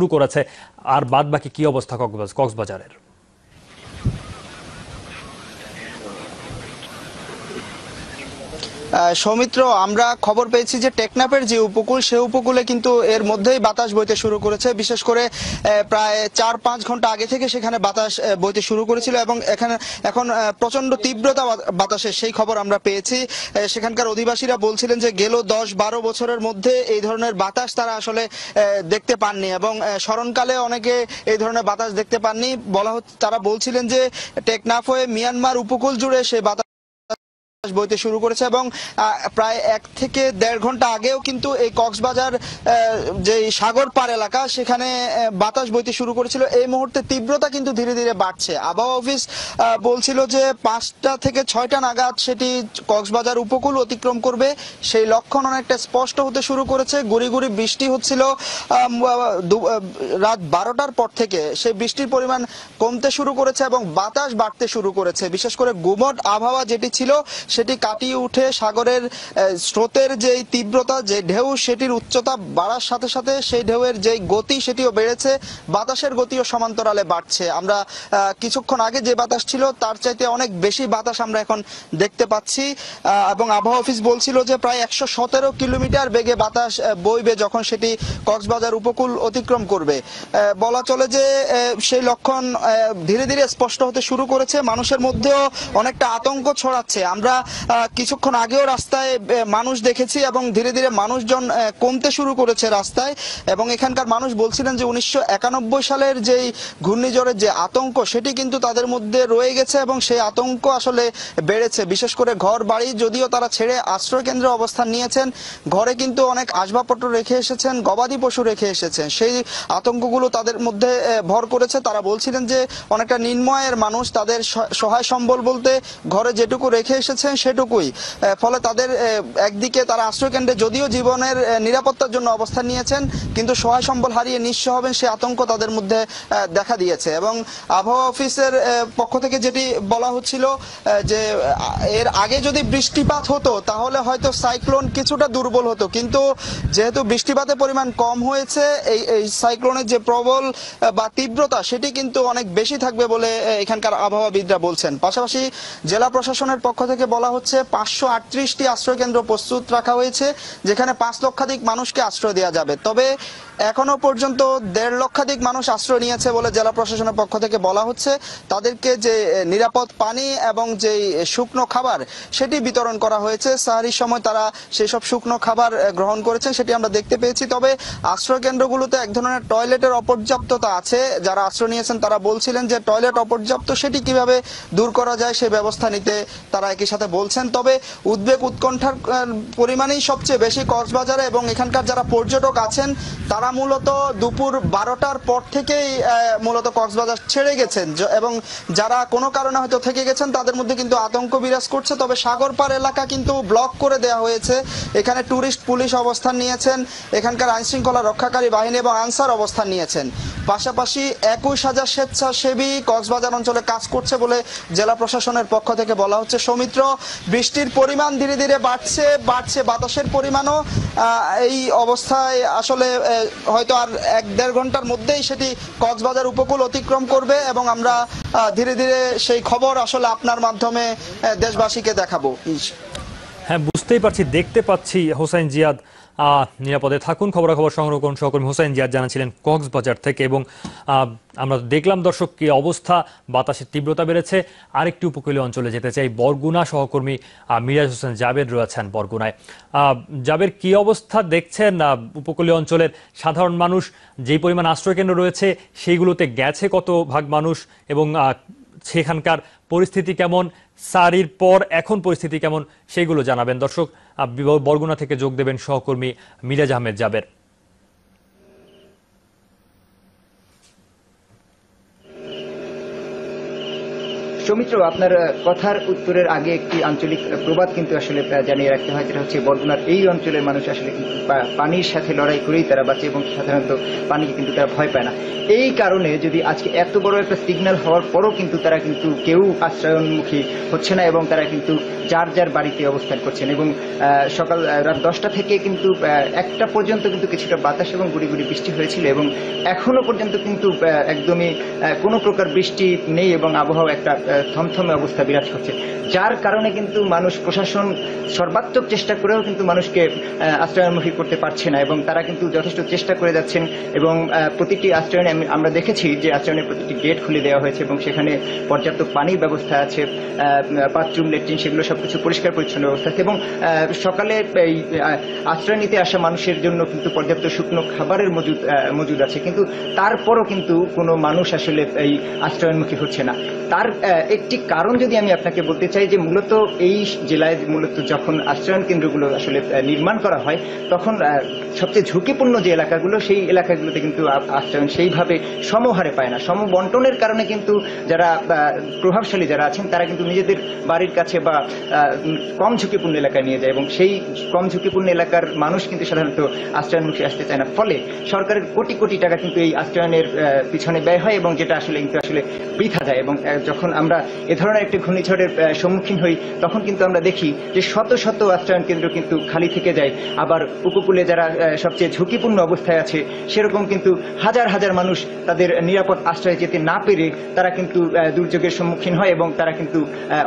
শুরু করেছে, আর বাদ বাকি কি অবস্থা কক্সবাজারের? সৌমিত্র, আমরা খবর পেয়েছি যে টেকনাফের যে উপকূল, সে উপকূলে কিন্তু এর মধ্যেই বাতাস বইতে শুরু করেছে। বিশেষ করে প্রায় 4-5 ঘন্টা আগে থেকে সেখানে বাতাস বইতে শুরু করেছিল এবং এখন প্রচন্ড তীব্রতা বাতাসের সেই খবর আমরা পেয়েছি। সেখানকার অধিবাসীরা বলছিলেন যে গেল 10-12 বছরের মধ্যে এই ধরনের বাতাস তারা আসলে দেখতে পাননি এবং স্মরণকালে অনেকে এই ধরনের বাতাস দেখতে পাননি। তারা বলছিলেন যে টেকনাফ হয়ে মিয়ানমার উপকূল জুড়ে সেই বাতাস বইতে শুরু করেছে এবং প্রায় 1 থেকে 1.5 ঘন্টা আগেও কিন্তু এই কক্সবাজার যে সাগর পার এলাকা, সেখানে বাতাস বইতে শুরু করেছিল। এই মুহূর্তে তীব্রতা কিন্তু ধীরে ধীরে বাড়ছে। আবহাওয়া অফিস বলছিল যে 5টা থেকে 6টা নাগাদ সেটি কক্সবাজার উপকূল অতিক্রম করবে। সেই লক্ষণ অনেকটা স্পষ্ট হতে শুরু করেছে। গুড়ি গুড়ি বৃষ্টি হচ্ছিল রাত 12টার পর থেকে। সেই বৃষ্টির পরিমাণ কমতে শুরু করেছে এবং বাতাস বাড়তে শুরু করেছে। বিশেষ করে গুমট আবহাওয়া যেটি ছিল সেটি কাটিয়ে উঠে সাগরের স্রোতের যে তীব্রতা, যে ঢেউ, সেটির উচ্চতা বাড়ার সাথে সাথে সেই ঢেউয়ের যে গতি সেটিও বেড়েছে। বাতাসের গতিও সমান্তরালে বাড়ছে। আমরা কিছুক্ষণ আগে যে বাতাস ছিল তার চাইতে অনেক বেশি বাতাস আমরা এখন দেখতে পাচ্ছি এবং আবহাওয়া অফিস বলছিল যে প্রায় 117 কিলোমিটার বেগে বাতাস বইবে যখন সেটি কক্সবাজার উপকূল অতিক্রম করবে। বলা চলে যে সেই লক্ষণ ধীরে ধীরে স্পষ্ট হতে শুরু করেছে। মানুষের মধ্যেও অনেকটা আতঙ্ক ছড়াচ্ছে। আমরা কিছুক্ষণ আগেও রাস্তায় মানুষ দেখেছি এবং ধীরে ধীরে মানুষজন কমতে শুরু করেছে রাস্তায় এবং এখানকার মানুষ বলছিলেন যে 1991 সালের যেই ঘূর্ণিঝড়ের যে আতঙ্ক সেটি কিন্তু তাদের মধ্যে রয়ে গেছে এবং সেই আতঙ্ক আসলে বেড়েছে। বিশেষ করে ঘর বাড়ি যদিও তারা ছেড়ে আশ্রয় কেন্দ্রে অবস্থান নিয়েছেন, ঘরে কিন্তু অনেক আসবাবপত্র রেখে এসেছেন, গবাদি পশু রেখে এসেছেন। সেই আতঙ্কগুলো তাদের মধ্যে ভর করেছে। তারা বলছিলেন যে অনেকটা নিম্নআয়ের মানুষ, তাদের সহায় সম্বল বলতে ঘরে যেটুকু রেখে এসেছেন সেটুকুই। ফলে তাদের একদিকে তারা আশ্রয়কেন্দ্রে যদিও জীবনের নিরাপত্তার জন্য অবস্থান নিয়েছেন, কিন্তু সহায় সম্বল হারিয়ে নিঃস্ব হবেন সে আতঙ্ক তাদের মধ্যে দেখা দিয়েছে। এবং আবহাওয়া অফিসের পক্ষ থেকে যেটি বলা হচ্ছিল যে এর আগে যদি বৃষ্টিপাত হতো তাহলে হয়তো সাইক্লোন কিছুটা দুর্বল হতো, কিন্তু যেহেতু বৃষ্টিপাতের পরিমাণ কম হয়েছে, এই সাইক্লোনের যে প্রবল বা তীব্রতা সেটি কিন্তু অনেক বেশি থাকবে বলে এখানকার আবহাওয়াবিদরা বলছেন। পাশাপাশি জেলা প্রশাসনের পক্ষ থেকে বলা হচ্ছে 538টি আশ্রয় কেন্দ্র প্রস্তুত রাখা হয়েছে, যেখানে 5 লক্ষাধিক মানুষকে আশ্রয় দেওয়া যাবে। তবে এখনো পর্যন্ত 1.5 লক্ষাধিক মানুষ আশ্রয় নিয়েছে বলে জেলা প্রশাসনের পক্ষ থেকে বলা হচ্ছে। তাদেরকে যে নিরাপদ পানি এবং যে শুকনো খাবার সেটি বিতরণ করা হয়েছে। সাহারির সময় তারা সেই সব শুকনো খাবার গ্রহণ করেছে, সেটি আমরা দেখতে পেয়েছি। তবে আশ্রয় কেন্দ্রগুলোতে এক ধরনের টয়লেটের অপর্যাপ্ততা আছে। যারা আশ্রয় নিয়েছেন তারা বলছিলেন যে টয়লেট অপর্যাপ্ত, সেটি কিভাবে দূর করা যায় সে ব্যবস্থা নিতে তারা একই সাথে বলছেন। তবে উদ্বেগ উৎকণ্ঠার পরিমাণই সবচেয়ে বেশি কক্সবাজারে এবং এখানকার যারা পর্যটক আছেন তারা মূলত দুপুর 12টার পর থেকেই মূলত কক্সবাজার ছেড়ে গেছেন এবং যারা কোনো কারণে হয়তো থেকে গেছেন তাদের মধ্যে কিন্তু আতঙ্ক বিরাজ করছে। তবে সাগর পার এলাকা কিন্তু ব্লক করে দেওয়া হয়েছে। এখানে টুরিস্ট পুলিশ অবস্থান নিয়েছেন, এখানকার আইনশৃঙ্খলা রক্ষাকারী বাহিনী এবং আনসার অবস্থান নিয়েছেন। পাশাপাশি 21,000 স্বেচ্ছাসেবী কক্সবাজার অঞ্চলে কাজ করছে বলে জেলা প্রশাসনের পক্ষ থেকে বলা হচ্ছে। সৌমিত্র, বৃষ্টির পরিমাণ ধীরে ধীরে বাড়ছে বাতাসের পরিমাণও এই অবস্থায় আসলে হয়তো আর 1-1.5 ঘন্টার মধ্যেই সেটি কক্সবাজার উপকূল অতিক্রম করবে এবং আমরা ধীরে ধীরে সেই খবর আসলে আপনার মাধ্যমে দেশবাসীকে দেখাবো। হ্যাঁ, বুঝতেই পারছি, দেখতে পাচ্ছি। হোসাইন জিয়াদ নিরাপদে থাকুন। খবরাখবর সংগ্রহ করুন সহকর্মী হোসাইন জিয়াদ জানাচ্ছিলেন কক্সবাজার থেকে। এবং আমরা দেখলাম দর্শক কি অবস্থা, বাতাসের তীব্রতা বেড়েছে। আরেকটি উপকূলীয় অঞ্চলে যেতে চাই, বরগুনা। সহকর্মী মিরাজ হোসেন জাবের রয়েছেন বরগুনায়। জাবের, কি অবস্থা দেখছেন উপকূলীয় অঞ্চলের? সাধারণ মানুষ যেই পরিমাণ আশ্রয়কেন্দ্র রয়েছে সেইগুলোতে গেছে কত ভাগ মানুষ এবং সেখানকার পরিস্থিতি কেমন, সারির পর এখন পরিস্থিতি কেমন, সেইগুলো জানাবেন দর্শক। বরগুনা থেকে যোগ দেবেন সহকর্মী মিরাজ আহমেদ জাবের। সৌমিত্র, আপনার কথার উত্তরের আগে একটি আঞ্চলিক প্রবাদ কিন্তু আসলে জানিয়ে রাখতে হয়, যেটা হচ্ছে বরগুনার এই অঞ্চলের মানুষ আসলে পানির সাথে লড়াই করেই তারা বাঁচে এবং সাধারণত পানিকে কিন্তু তারা ভয় পায় না। এই কারণে যদি আজকে এত বড় একটা সিগন্যাল হওয়ার পরও কিন্তু তারা কিন্তু কেউ আশ্রয়নমুখী হচ্ছে না এবং তারা কিন্তু যার যার বাড়িতে অবস্থান করছেন এবং সকাল রাত 10টা থেকে কিন্তু 1টা পর্যন্ত কিন্তু কিছুটা বাতাস এবং গুড়ি গুড়ি বৃষ্টি হয়েছিল এবং এখনো পর্যন্ত কিন্তু একদমই কোনো প্রকার বৃষ্টি নেই এবং আবহাওয়া একটা থমথমে অবস্থা বিরাজ করছে, যার কারণে কিন্তু প্রশাসন সর্বাত্মক চেষ্টা করেও কিন্তু মানুষকে আশ্রয়মুখী করতে পারছে না এবং তারা কিন্তু যথেষ্ট চেষ্টা করে যাচ্ছেন এবং প্রতিটি আশ্রয়নে আমরা দেখেছি যে আশ্রয়নের প্রতিটি গেট খুলে দেওয়া হয়েছে এবং সেখানে পর্যাপ্ত পানির ব্যবস্থা আছে, বাথরুম ল্যাট্রিন সেগুলো সবকিছু পরিষ্কার পরিচ্ছন্ন ব্যবস্থা আছে এবং সকালে এই আশ্রয় নিতে আসা মানুষের জন্য কিন্তু পর্যাপ্ত শুকনো খাবারের মজুদ আছে, কিন্তু তারপরও কিন্তু কোনো মানুষ আসলে এই আশ্রয়মুখী হচ্ছে না। তার একটি কারণ যদি আমি আপনাকে বলতে চাই যে মূলত এই জেলায় মূলত যখন আশ্রয়ন কেন্দ্রগুলো আসলে নির্মাণ করা হয় তখন সবচেয়ে ঝুঁকিপূর্ণ যে এলাকাগুলো সেই এলাকাগুলোতে কিন্তু আশ্রয়ন সেইভাবে সমহারে পায় না। সমবন্টনের কারণে কিন্তু যারা প্রভাবশালী যারা আছেন তারা কিন্তু নিজেদের বাড়ির কাছে বা কম ঝুঁকিপূর্ণ এলাকায় নিয়ে যায় এবং সেই কম ঝুঁকিপূর্ণ এলাকার মানুষ কিন্তু সাধারণত আশ্রয়নমুখী আসতে চায় না, ফলে সরকারের কোটি কোটি টাকা কিন্তু এই আশ্রয়নের পিছনে ব্যয় হয় এবং যেটা আসলে বৃথা যায় এবং যখন আমরা এ ধরনের একটি ঘূর্ণিঝড়ের সম্মুখীন হই তখন কিন্তু আমরা দেখি যে শত শত আশ্রয়ন কেন্দ্র কিন্তু খালি থেকে যায়, আবার উপকূলে যারা সবচেয়ে ঝুঁকিপূর্ণ অবস্থায় আছে সেরকম কিন্তু হাজার হাজার মানুষ তাদের নিরাপদ আশ্রয়ে যেতে না পেরে তারা কিন্তু দুর্যোগের সম্মুখীন হয় এবং তারা কিন্তু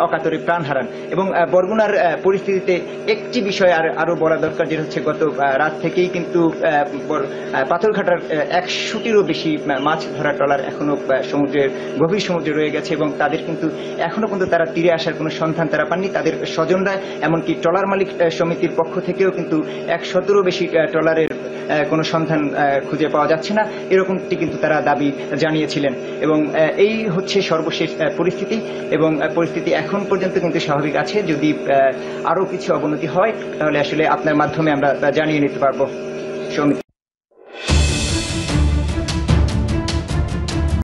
অকাতরে প্রাণ হারান। এবং বরগুনার পরিস্থিতিতে একটি বিষয় আরো বলা দরকার, যেটা হচ্ছে গত রাত থেকেই কিন্তু পাথরঘাটার 100টিরও বেশি মাছ ধরা ট্রলার এখনো গভীর সমুদ্রে রয়ে গেছে এবং তাদের কিন্তু এখনো পর্যন্ত তারা তীরে আসার কোনো সন্ধান তারা পাননি। তাদের স্বজনরা এমনকি ট্রলার মালিক সমিতির পক্ষ থেকেও কিন্তু 100টিরও বেশি ট্রলারের কোনো সন্ধান খুঁজে পাওয়া যাচ্ছে না, এরকমটি কিন্তু তারা দাবি জানিয়েছিলেন। এবং এই হচ্ছে সর্বশেষ পরিস্থিতি এবং পরিস্থিতি এখন পর্যন্ত কিন্তু স্বাভাবিক আছে। যদি আরো কিছু অবনতি হয় তাহলে আসলে আপনার মাধ্যমে আমরা জানিয়ে নিতে পারবো।